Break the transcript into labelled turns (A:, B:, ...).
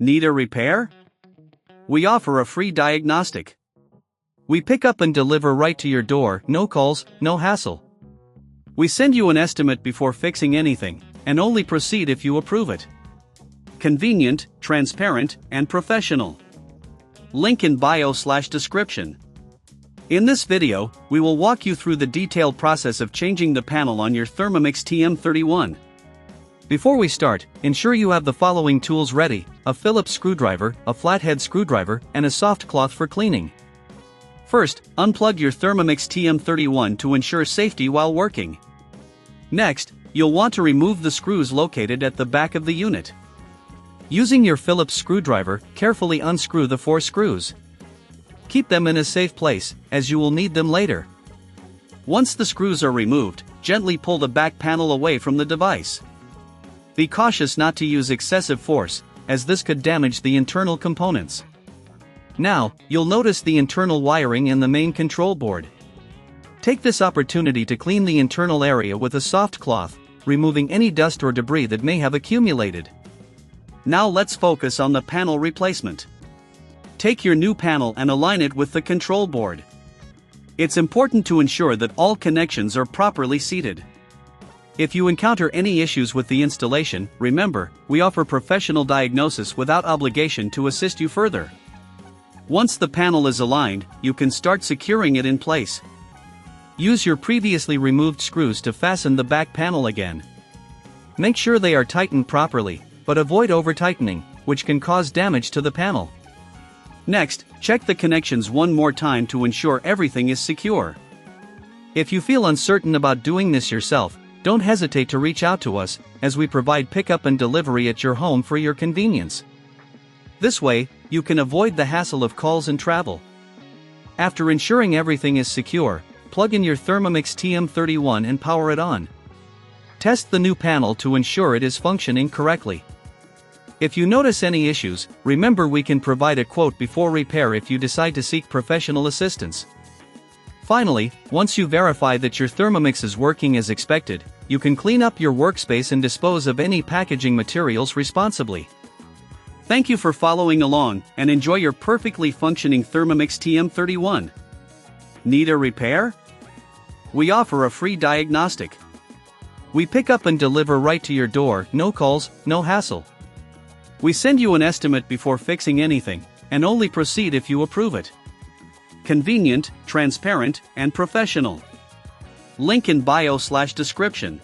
A: Need a repair? We offer a free diagnostic. We pick up and deliver right to your door, no calls, no hassle. We send you an estimate before fixing anything, and only proceed if you approve it. Convenient, transparent, and professional. Link in bio/description. In this video, we will walk you through the detailed process of changing the panel on your Thermomix TM31. Before we start, ensure you have the following tools ready: a Phillips screwdriver, a flathead screwdriver, and a soft cloth for cleaning. First, unplug your Thermomix TM31 to ensure safety while working. Next, you'll want to remove the screws located at the back of the unit. Using your Phillips screwdriver, carefully unscrew the 4 screws. Keep them in a safe place, as you will need them later. Once the screws are removed, gently pull the back panel away from the device. Be cautious not to use excessive force, as this could damage the internal components. Now, you'll notice the internal wiring in the main control board. Take this opportunity to clean the internal area with a soft cloth, removing any dust or debris that may have accumulated. Now let's focus on the panel replacement. Take your new panel and align it with the control board. It's important to ensure that all connections are properly seated. If you encounter any issues with the installation, remember, we offer professional diagnosis without obligation to assist you further. Once the panel is aligned, you can start securing it in place. Use your previously removed screws to fasten the back panel again. Make sure they are tightened properly, but avoid over-tightening, which can cause damage to the panel. Next, check the connections one more time to ensure everything is secure. If you feel uncertain about doing this yourself, don't hesitate to reach out to us, as we provide pickup and delivery at your home for your convenience. This way, you can avoid the hassle of calls and travel. After ensuring everything is secure, plug in your Thermomix TM31 and power it on. Test the new panel to ensure it is functioning correctly. If you notice any issues, remember we can provide a quote before repair if you decide to seek professional assistance. Finally, once you verify that your Thermomix is working as expected, you can clean up your workspace and dispose of any packaging materials responsibly. Thank you for following along, and enjoy your perfectly functioning Thermomix TM31. Need a repair? We offer a free diagnostic. We pick up and deliver right to your door, no calls, no hassle. We send you an estimate before fixing anything, and only proceed if you approve it. Convenient, transparent, and professional. Link in bio/description.